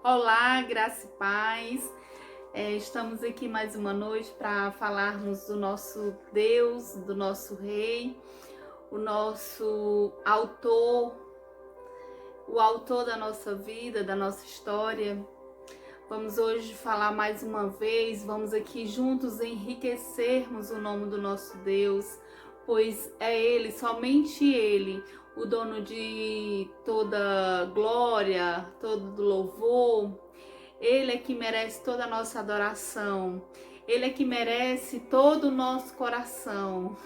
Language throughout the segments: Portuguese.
Olá, graça e paz. Estamos aqui mais uma noite para falarmos do nosso Deus, do nosso Rei, o nosso autor, o autor da nossa vida, da nossa história. Vamos hoje falar mais uma vez, vamos aqui juntos enriquecermos o nome do nosso Deus, pois é Ele, somente Ele, o dono de toda glória, todo louvor. Ele é que merece toda a nossa adoração. Ele é que merece todo o nosso coração.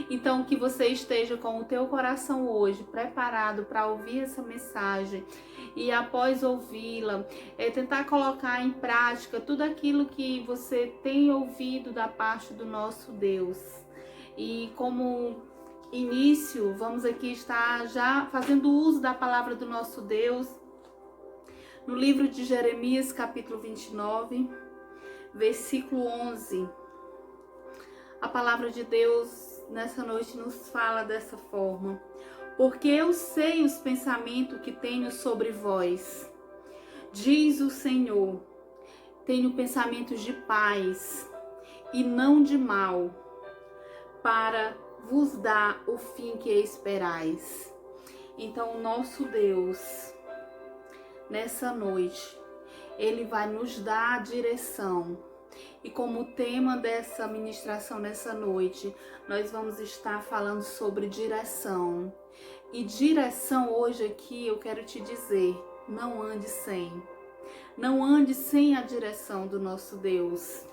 Então, que você esteja com o teu coração hoje preparado para ouvir essa mensagem e após ouvi-la, tentar colocar em prática tudo aquilo que você tem ouvido da parte do nosso Deus. E como início, vamos aqui estar já fazendo uso da palavra do nosso Deus no livro de Jeremias, capítulo 29, versículo 11. A palavra de Deus nessa noite nos fala dessa forma: porque eu sei os pensamentos que tenho sobre vós, diz o Senhor, tenho pensamentos de paz e não de mal, para vos dar o fim que esperais. Então, o nosso Deus, nessa noite, Ele vai nos dar a direção. E como tema dessa ministração nessa noite, nós vamos estar falando sobre direção. E direção hoje aqui eu quero te dizer, não ande sem. Não ande sem a direção do nosso Deus.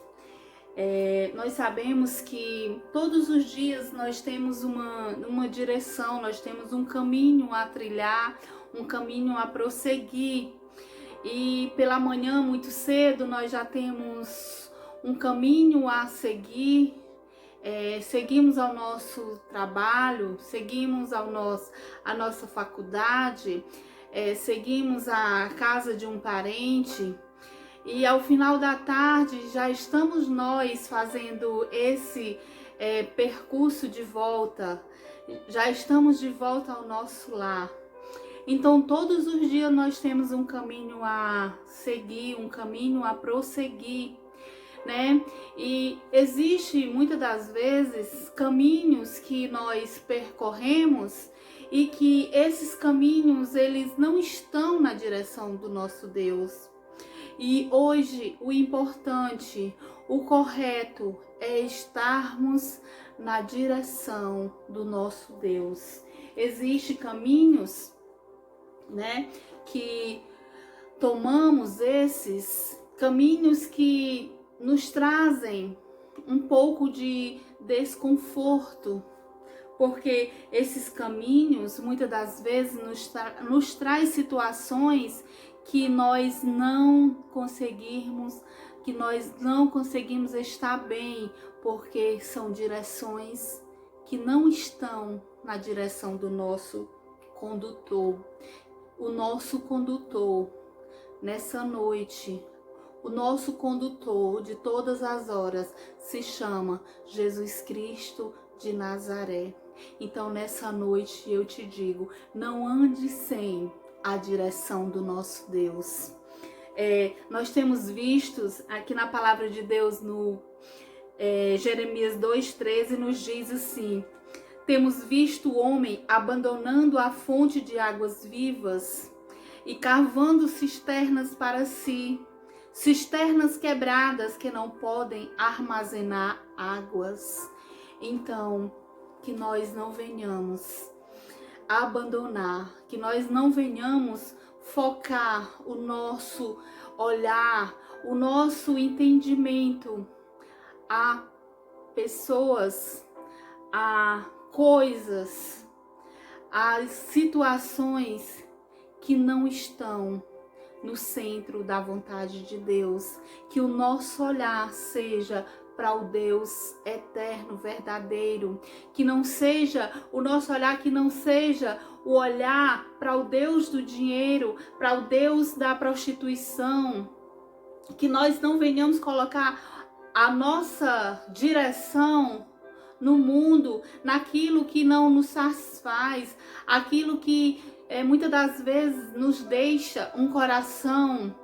Nós sabemos que todos os dias nós temos uma direção, nós temos um caminho a trilhar, um caminho a prosseguir. E pela manhã, muito cedo, nós já temos um caminho a seguir. Seguimos ao nosso trabalho, seguimos a nossa faculdade, seguimos a casa de um parente. E ao final da tarde já estamos nós fazendo esse percurso de volta, já estamos de volta ao nosso lar. Então todos os dias nós temos um caminho a seguir, um caminho a prosseguir, né? E existe muitas das vezes caminhos que nós percorremos e que esses caminhos eles não estão na direção do nosso Deus. E hoje o importante, o correto é estarmos na direção do nosso Deus. Existem caminhos, né, que tomamos, esses caminhos que nos trazem um pouco de desconforto, porque esses caminhos muitas das vezes nos traz situações que nós não conseguimos estar bem, porque são direções que não estão na direção do nosso condutor. O nosso condutor nessa noite, o nosso condutor de todas as horas se chama Jesus Cristo de Nazaré. Então nessa noite eu te digo, não ande sem a direção do nosso Deus. Nós temos vistos aqui na palavra de Deus no Jeremias 2,13 nos diz assim: temos visto o homem abandonando a fonte de águas vivas e cavando cisternas para si, cisternas quebradas que não podem armazenar águas. Então, que nós não venhamos abandonar, que nós não venhamos focar o nosso olhar, o nosso entendimento a pessoas, a coisas, as situações que não estão no centro da vontade de Deus. Que o nosso olhar seja para o Deus eterno, verdadeiro. Que não seja o nosso olhar, que não seja o olhar para o Deus do dinheiro, para o Deus da prostituição. Que nós não venhamos colocar a nossa direção no mundo, naquilo que não nos satisfaz, aquilo que muitas das vezes nos deixa um coração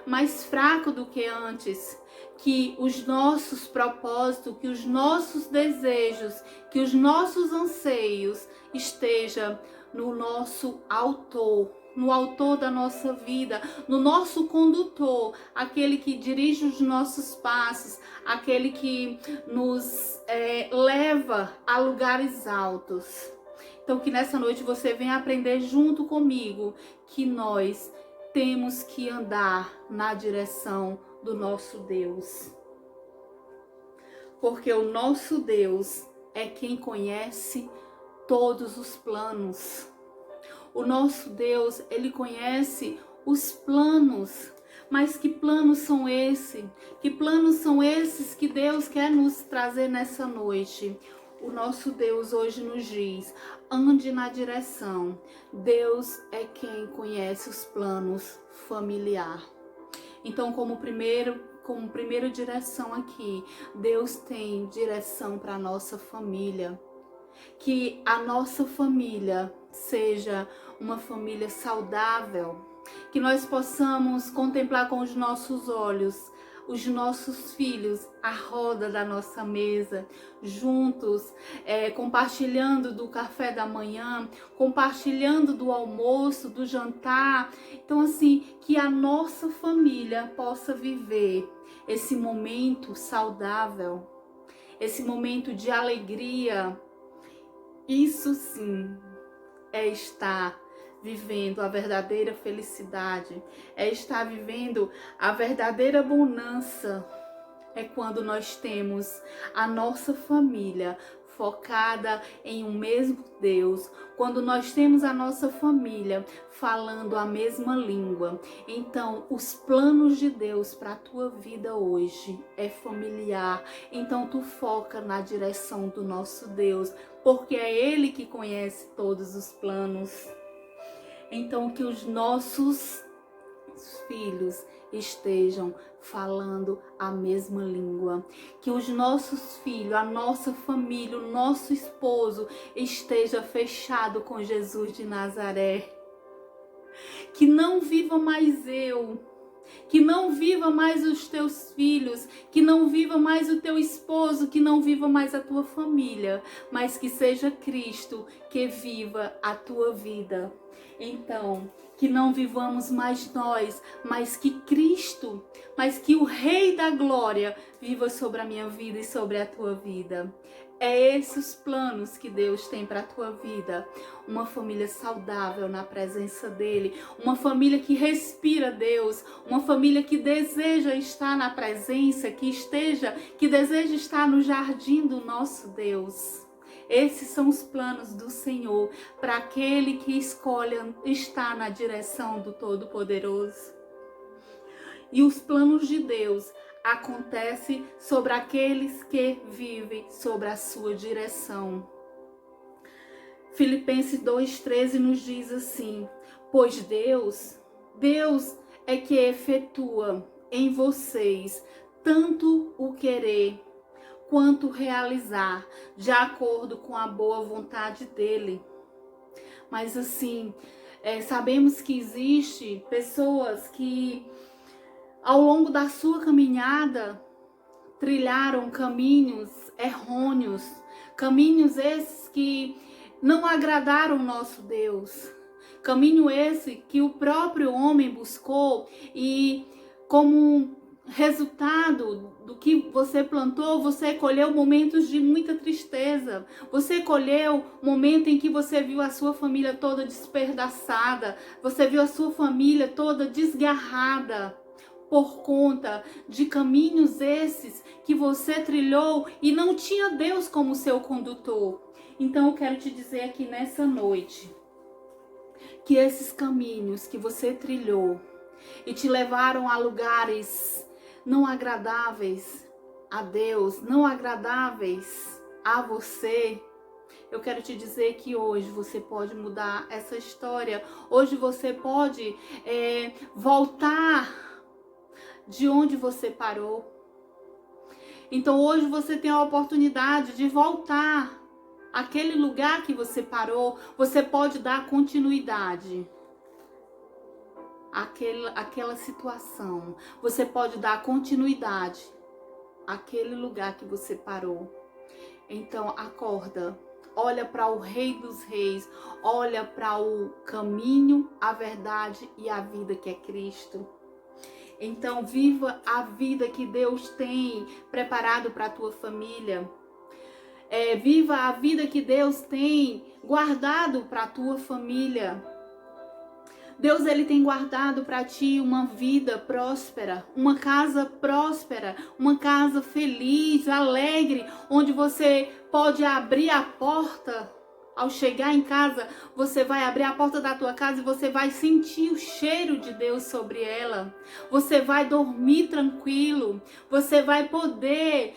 mais fraco do que antes. Que os nossos propósitos, que os nossos desejos, que os nossos anseios estejam no nosso autor, no autor da nossa vida, no nosso condutor, aquele que dirige os nossos passos, aquele que nos leva a lugares altos. Então que nessa noite você venha aprender junto comigo que nós temos que andar na direção do nosso Deus. Porque o nosso Deus é quem conhece todos os planos. O nosso Deus, ele conhece os planos. Mas que planos são esses? Que planos são esses que Deus quer nos trazer nessa noite? O nosso Deus hoje nos diz: ande na direção. Deus é quem conhece os planos familiar. Então, como primeira direção aqui, Deus tem direção para a nossa família. Que a nossa família seja uma família saudável. Que nós possamos contemplar com os nossos olhos os nossos filhos à roda da nossa mesa, juntos, compartilhando do café da manhã, compartilhando do almoço, do jantar. Então, assim, que a nossa família possa viver esse momento saudável, esse momento de alegria. Isso sim é estar vivendo a verdadeira felicidade, é estar vivendo a verdadeira bonança. É quando nós temos a nossa família focada em um mesmo Deus, quando nós temos a nossa família falando a mesma língua. Então, os planos de Deus para a tua vida hoje é familiar. Então, tu foca na direção do nosso Deus, porque é Ele que conhece todos os planos. Então, que os nossos filhos estejam falando a mesma língua. Que os nossos filhos, a nossa família, o nosso esposo esteja fechado com Jesus de Nazaré. Que não viva mais eu. Que não viva mais os teus filhos, que não viva mais o teu esposo, que não viva mais a tua família, mas que seja Cristo que viva a tua vida. Então, que não vivamos mais nós, mas que Cristo, mas que o Rei da Glória viva sobre a minha vida e sobre a tua vida. É esses os planos que Deus tem para a tua vida. Uma família saudável na presença dEle. Uma família que respira Deus. Uma família que deseja estar na presença, que deseja estar no jardim do nosso Deus. Esses são os planos do Senhor para aquele que escolhe estar na direção do Todo-Poderoso. E os planos de Deus acontece sobre aqueles que vivem sobre a sua direção. Filipenses 2,13 nos diz assim: pois Deus é que efetua em vocês tanto o querer quanto o realizar, de acordo com a boa vontade dele. Mas assim, sabemos que existe pessoas que ao longo da sua caminhada trilharam caminhos errôneos, caminhos esses que não agradaram o nosso Deus, caminho esse que o próprio homem buscou e como resultado do que você plantou, você colheu momentos de muita tristeza. Você colheu momento em que você viu a sua família toda despedaçada, você viu a sua família toda desgarrada por conta de caminhos esses que você trilhou e não tinha Deus como seu condutor. Então eu quero te dizer aqui nessa noite que esses caminhos que você trilhou e te levaram a lugares não agradáveis a Deus, não agradáveis a você, eu quero te dizer que hoje você pode mudar essa história. Hoje você pode voltar de onde você parou. Então hoje você tem a oportunidade de voltar Aquele lugar que você parou, você pode dar continuidade. Aquela situação, você pode dar continuidade àquele lugar que você parou. Então acorda, olha para o Rei dos Reis, olha para o caminho, a verdade e a vida que é Cristo. Então viva a vida que Deus tem preparado para a tua família. Viva a vida que Deus tem guardado para a tua família. Deus, ele tem guardado para ti uma vida próspera, uma casa feliz, alegre, onde você pode abrir a porta. Ao chegar em casa, você vai abrir a porta da tua casa e você vai sentir o cheiro de Deus sobre ela. Você vai dormir tranquilo, você vai poder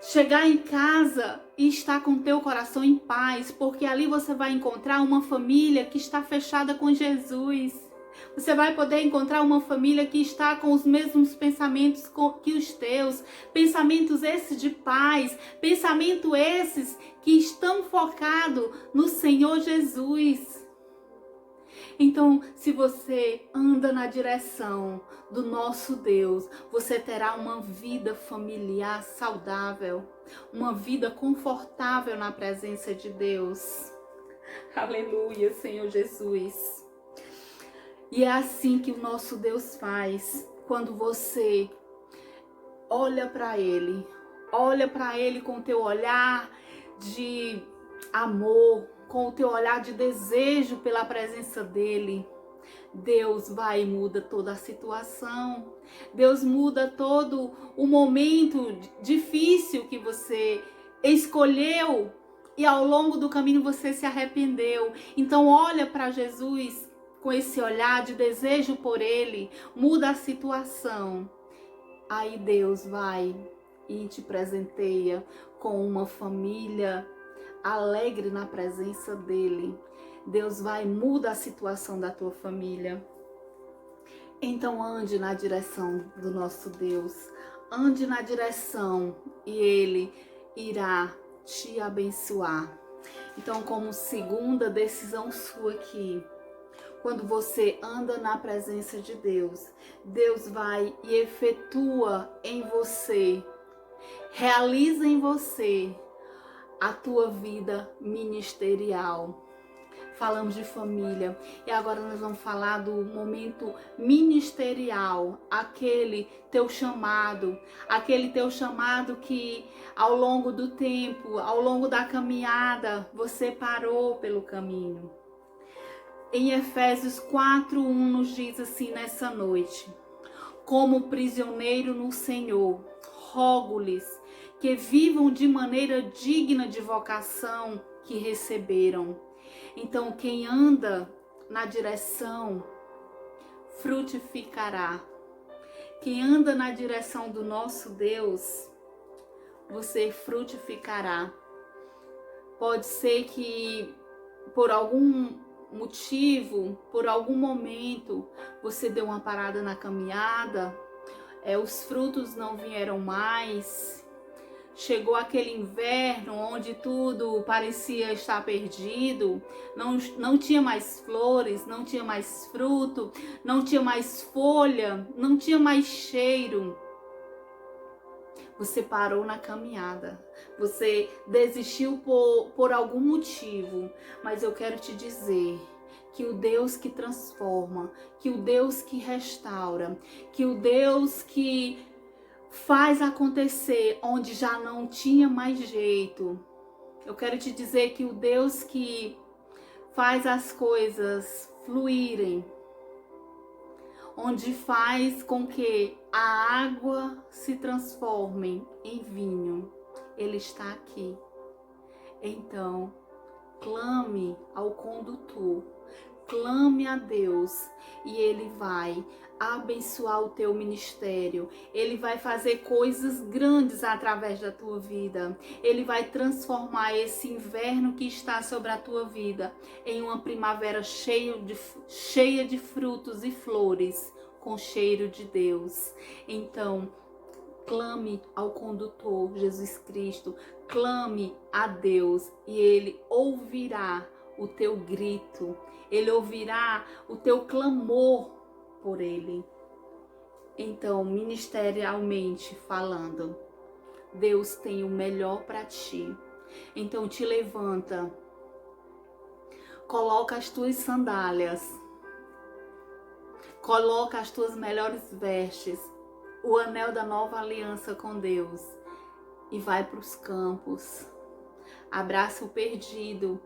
chegar em casa e estar com teu coração em paz, porque ali você vai encontrar uma família que está fechada com Jesus. Você vai poder encontrar uma família que está com os mesmos pensamentos que os teus, pensamentos esses de paz, pensamentos esses que estão focados no Senhor Jesus. Então, se você anda na direção do nosso Deus, você terá uma vida familiar saudável, uma vida confortável na presença de Deus. Aleluia, Senhor Jesus. E é assim que o nosso Deus faz, quando você olha para Ele com o teu olhar de amor, com o teu olhar de desejo pela presença dEle. Deus vai e muda toda a situação. Deus muda todo o momento difícil que você escolheu e ao longo do caminho você se arrependeu. Então olha para Jesus com esse olhar de desejo por Ele, muda a situação. Aí Deus vai e te presenteia com uma família alegre na presença dEle. Deus vai e muda a situação da tua família. Então ande na direção do nosso Deus. Ande na direção e Ele irá te abençoar. Então, como segunda decisão sua aqui, quando você anda na presença de Deus, Deus vai e efetua em você, realiza em você a tua vida ministerial. Falamos de família e agora nós vamos falar do momento ministerial, aquele teu chamado que ao longo do tempo, ao longo da caminhada, você parou pelo caminho. Em Efésios 4:1 nos diz assim nessa noite: como prisioneiro no Senhor, rogo-lhes que vivam de maneira digna de vocação que receberam. Então, quem anda na direção frutificará. Quem anda na direção do nosso Deus, você frutificará. Pode ser que por algum motivo, por algum momento, você deu uma parada na caminhada, os frutos não vieram mais. Chegou aquele inverno onde tudo parecia estar perdido, não tinha mais flores, não tinha mais fruto, não tinha mais folha, não tinha mais cheiro. Você parou na caminhada, você desistiu por algum motivo, mas eu quero te dizer que o Deus que transforma, que o Deus que restaura, que o Deus que faz acontecer onde já não tinha mais jeito. Eu quero te dizer que o Deus que faz as coisas fluírem, onde faz com que a água se transforme em vinho, Ele está aqui. Então, clame ao condutor, clame a Deus e Ele vai abençoar o teu ministério. Ele vai fazer coisas grandes através da tua vida. Ele vai transformar esse inverno que está sobre a tua vida em uma primavera cheia de frutos e flores com cheiro de Deus. Então, clame ao condutor Jesus Cristo, clame a Deus e Ele ouvirá o teu grito, Ele ouvirá o teu clamor por Ele. Então, ministerialmente falando, Deus tem o melhor para ti. Então te levanta, coloca as tuas sandálias, coloca as tuas melhores vestes, o anel da nova aliança com Deus e vai para os campos. Abraça o perdido,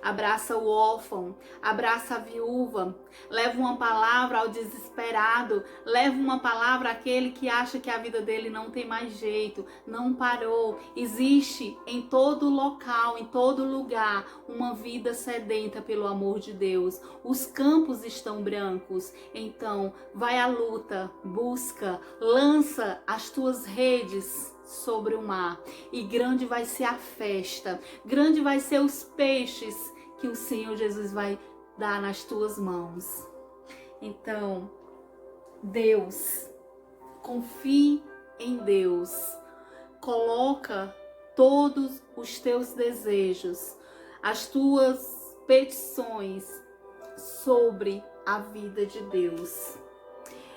abraça o órfão, abraça a viúva, leva uma palavra ao desesperado, leva uma palavra àquele que acha que a vida dele não tem mais jeito, não parou. Existe em todo local, em todo lugar, uma vida sedenta pelo amor de Deus. Os campos estão brancos, então vai à luta, busca, lança as tuas redes sobre o mar, e grande vai ser a festa, grande vai ser os peixes que o Senhor Jesus vai dar nas tuas mãos. Então, Deus, confie em Deus, coloca todos os teus desejos, as tuas petições sobre a vida de Deus.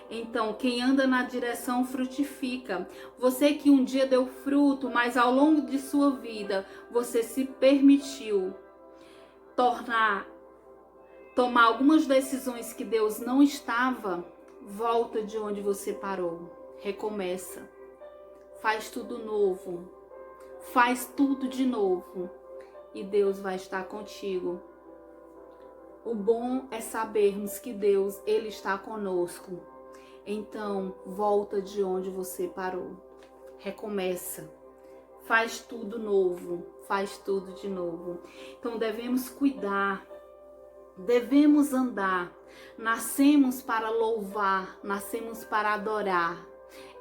Então, quem anda na direção frutifica. Você que um dia deu fruto, mas ao longo de sua vida, você se permitiu tomar algumas decisões que Deus não estava, volta de onde você parou. Recomeça. Faz tudo novo. Faz tudo de novo. E Deus vai estar contigo. O bom é sabermos que Deus, Ele está conosco. Então, volta de onde você parou. Recomeça. Faz tudo novo. Faz tudo de novo. Então, devemos cuidar. Devemos andar. Nascemos para louvar. Nascemos para adorar.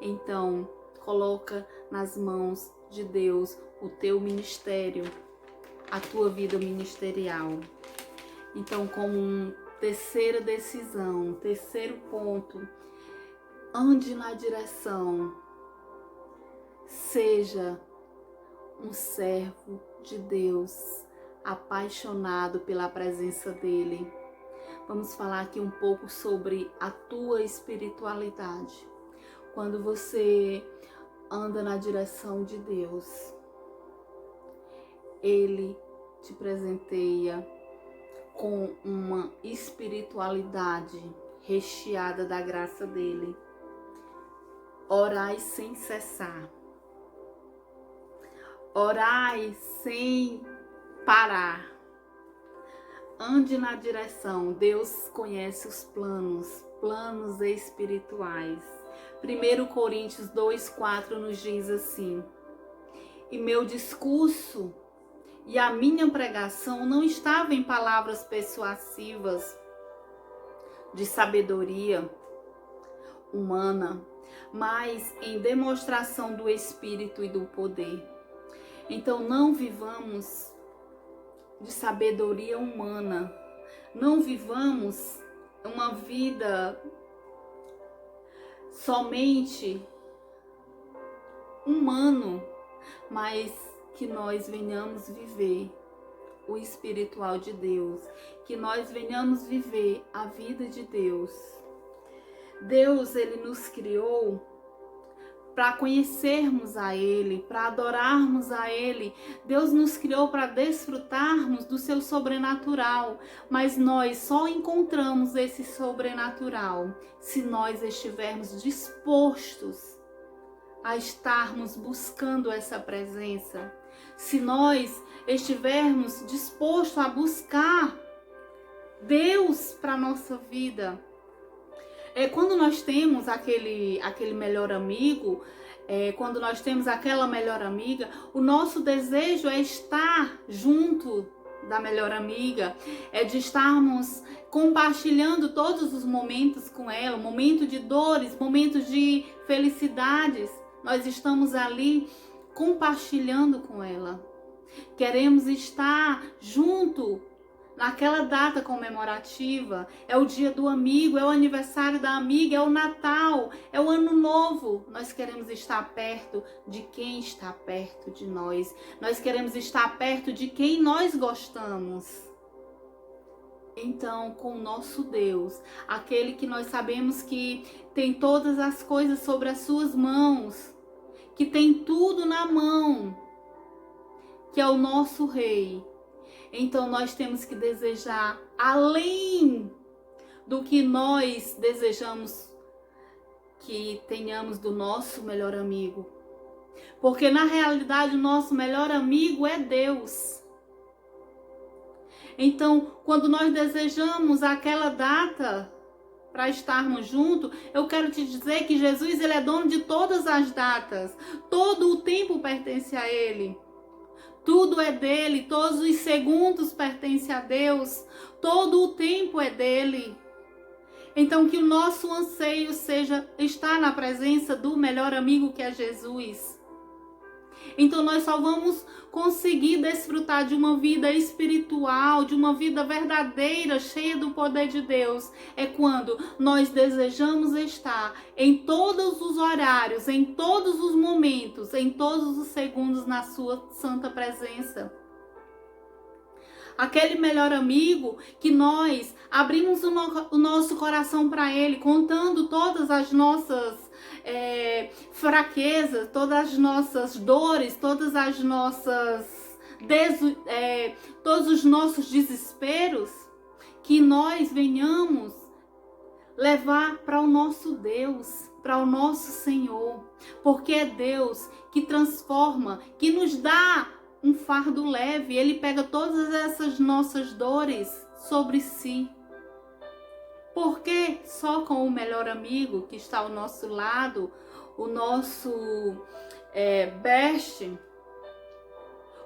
Então, coloca nas mãos de Deus o teu ministério. A tua vida ministerial. Então, como terceira decisão, terceiro ponto, ande na direção, seja um servo de Deus, apaixonado pela presença dEle. Vamos falar aqui um pouco sobre a tua espiritualidade. Quando você anda na direção de Deus, Ele te presenteia com uma espiritualidade recheada da graça dEle. Orai sem cessar. Orai sem parar. Ande na direção. Deus conhece os planos espirituais. 1 Coríntios 2:4 nos diz assim: e meu discurso e a minha pregação não estava em palavras persuasivas de sabedoria humana, mas em demonstração do Espírito e do poder. Então não vivamos de sabedoria humana, não vivamos uma vida somente humano, mas que nós venhamos viver o espiritual de Deus, que nós venhamos viver a vida de Deus. Deus, Ele nos criou para conhecermos a Ele, para adorarmos a Ele. Deus nos criou para desfrutarmos do seu sobrenatural, mas nós só encontramos esse sobrenatural se nós estivermos dispostos a estarmos buscando essa presença, se nós estivermos dispostos a buscar Deus para a nossa vida. Quando nós temos aquele melhor amigo, quando nós temos aquela melhor amiga, o nosso desejo é estar junto da melhor amiga, é de estarmos compartilhando todos os momentos com ela, momento de dores, momentos de felicidades. Nós estamos ali compartilhando com ela. Queremos estar junto naquela data comemorativa, é o dia do amigo, é o aniversário da amiga, é o Natal, é o Ano Novo. Nós queremos estar perto de quem está perto de nós. Nós queremos estar perto de quem nós gostamos. Então, com o nosso Deus, aquele que nós sabemos que tem todas as coisas sobre as suas mãos, que tem tudo na mão, que é o nosso Rei. Então nós temos que desejar além do que nós desejamos que tenhamos do nosso melhor amigo. Porque na realidade o nosso melhor amigo é Deus. Então, quando nós desejamos aquela data para estarmos juntos, eu quero te dizer que Jesus, ele é dono de todas as datas. Todo o tempo pertence a ele. Tudo é dele, todos os segundos pertencem a Deus, todo o tempo é dele. Então que o nosso anseio seja estar na presença do melhor amigo que é Jesus. Então nós só vamos conseguir desfrutar de uma vida espiritual, de uma vida verdadeira, cheia do poder de Deus, é quando nós desejamos estar em todos os horários, em todos os momentos, em todos os segundos na sua santa presença. Aquele melhor amigo que nós abrimos o nosso coração para ele, contando todas as nossas fraquezas, todas as nossas dores, todas as nossas todos os nossos desesperos, que nós venhamos levar para o nosso Deus, para o nosso Senhor, porque é Deus que transforma, que nos dá um fardo leve. Ele pega todas essas nossas dores sobre si. Porque só com o melhor amigo que está ao nosso lado, o nosso best,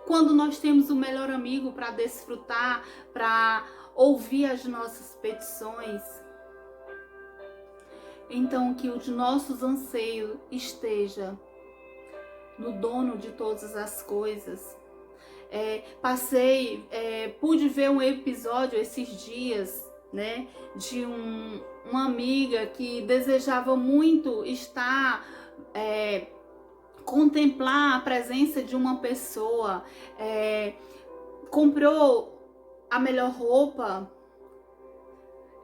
quando nós temos o melhor amigo para desfrutar, para ouvir as nossas petições, então que os nossos anseios esteja no dono de todas as coisas. Pude ver um episódio esses dias, né, de uma amiga que desejava muito estar, contemplar a presença de uma pessoa, comprou a melhor roupa,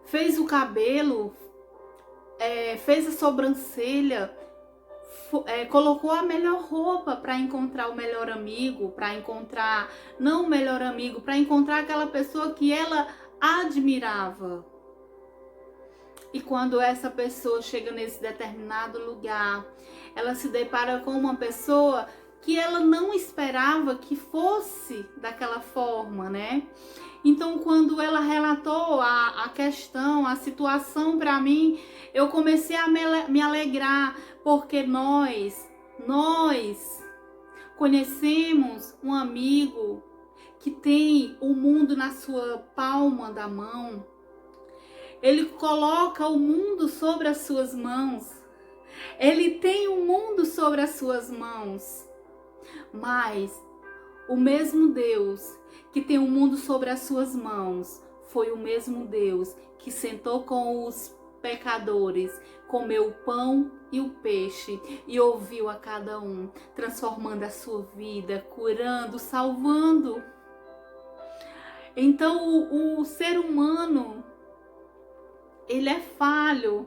fez o cabelo, fez a sobrancelha, colocou a melhor roupa para encontrar o melhor amigo, para encontrar, não o melhor amigo, para encontrar aquela pessoa que ela admirava. E quando essa pessoa chega nesse determinado lugar, ela se depara com uma pessoa que ela não esperava que fosse daquela forma, né? Então, quando ela relatou a questão, a situação para mim, eu comecei a me alegrar, porque nós conhecemos um amigo que tem o mundo na sua palma da mão. Ele coloca o mundo sobre as suas mãos. Ele tem o mundo sobre as suas mãos. Mas o mesmo Deus que tem o mundo sobre as suas mãos foi o mesmo Deus que sentou com os pecadores, comeu o pão e o peixe e ouviu a cada um, transformando a sua vida, curando, salvando. Então o ser humano, ele é falho,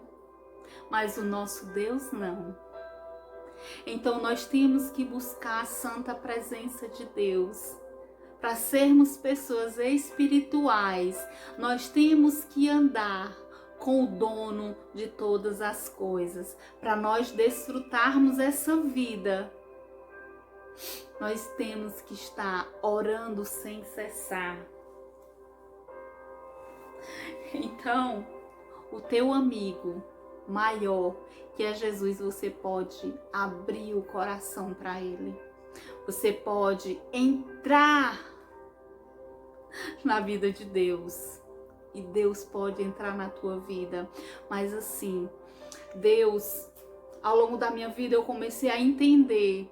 mas o nosso Deus não. Então nós temos que buscar a santa presença de Deus. Para sermos pessoas espirituais, nós temos que andar com o dono de todas as coisas. Para nós desfrutarmos essa vida, nós temos que estar orando sem cessar. Então, o teu amigo maior, que é Jesus, você pode abrir o coração para ele. Você pode entrar na vida de Deus. E Deus pode entrar na tua vida. Mas assim, Deus, ao longo da minha vida, eu comecei a entender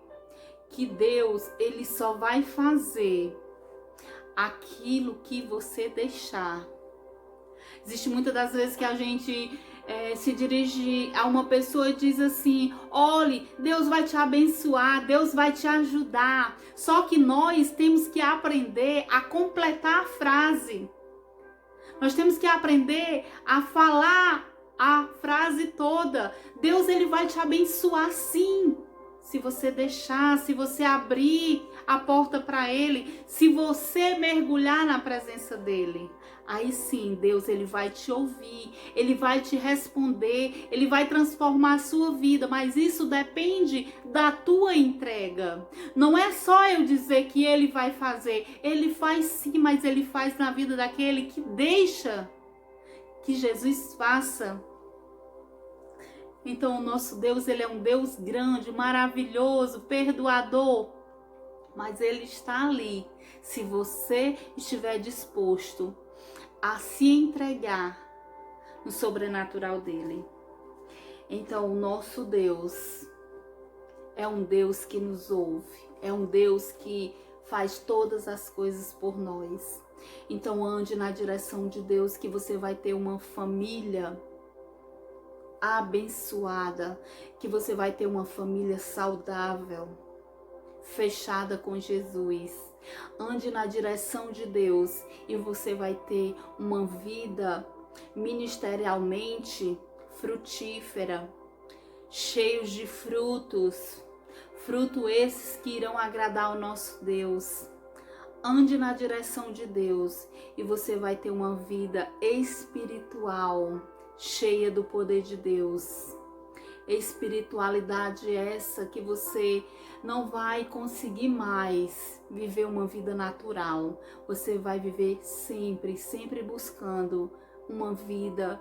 que Deus, ele só vai fazer aquilo que você deixar. Existe muitas das vezes que a gente se dirige a uma pessoa e diz assim: olhe, Deus vai te abençoar, Deus vai te ajudar. Só que nós temos que aprender a completar a frase. Nós temos que aprender a falar a frase toda. Deus, ele vai te abençoar sim. Se você deixar, se você abrir a porta para ele, se você mergulhar na presença dele, aí sim, Deus, ele vai te ouvir, ele vai te responder, ele vai transformar a sua vida, mas isso depende da tua entrega. Não é só eu dizer que ele vai fazer, ele faz sim, mas ele faz na vida daquele que deixa que Jesus faça. Então o nosso Deus, ele é um Deus grande, maravilhoso, perdoador, mas ele está ali se você estiver disposto a se entregar no sobrenatural dele. Então o nosso Deus é um Deus que nos ouve, é um Deus que faz todas as coisas por nós. Então ande na direção de Deus, que você vai ter uma família abençoada, que você vai ter uma família saudável, fechada com Jesus. Ande na direção de Deus e você vai ter uma vida ministerialmente frutífera, cheios de frutos, frutos esses que irão agradar ao nosso Deus. Ande na direção de Deus e você vai ter uma vida espiritual, cheia do poder de Deus. Espiritualidade essa que você não vai conseguir mais viver uma vida natural. Você vai viver sempre, sempre buscando uma vida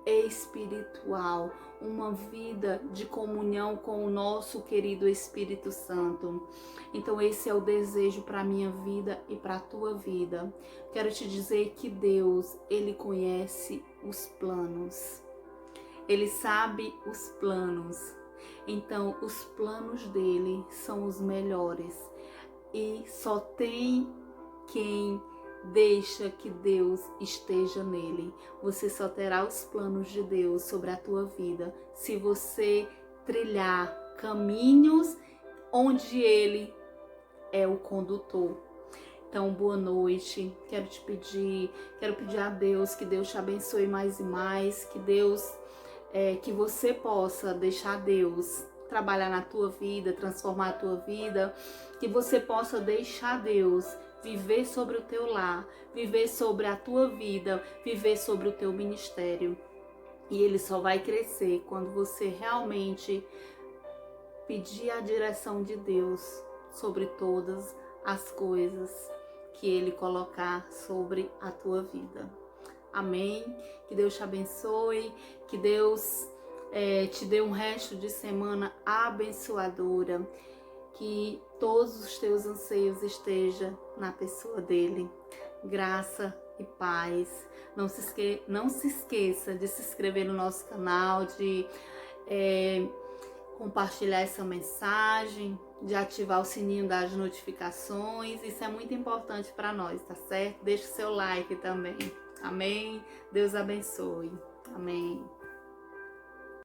espiritual, uma vida de comunhão com o nosso querido Espírito Santo. Então esse é o desejo para a minha vida e para a tua vida. Quero te dizer que Deus, ele conhece os planos. Ele sabe os planos. Então os planos dele são os melhores. E só tem quem deixa que Deus esteja nele. Você só terá os planos de Deus sobre a tua vida se você trilhar caminhos onde ele é o condutor. Então, boa noite. Quero pedir a Deus que Deus te abençoe mais e mais, que você possa deixar Deus trabalhar na tua vida, transformar a tua vida, que você possa deixar Deus viver sobre o teu lar, viver sobre a tua vida, viver sobre o teu ministério. E ele só vai crescer quando você realmente pedir a direção de Deus sobre todas as coisas que ele colocar sobre a tua vida. Amém? Que Deus te abençoe, que Deus te dê um resto de semana abençoadora, que todos os teus anseios estejam na pessoa dele. Graça e paz. Não se esqueça de se inscrever no nosso canal, de compartilhar essa mensagem, de ativar o sininho das notificações. Isso é muito importante para nós, tá certo? Deixa o seu like também. Amém? Deus abençoe. Amém.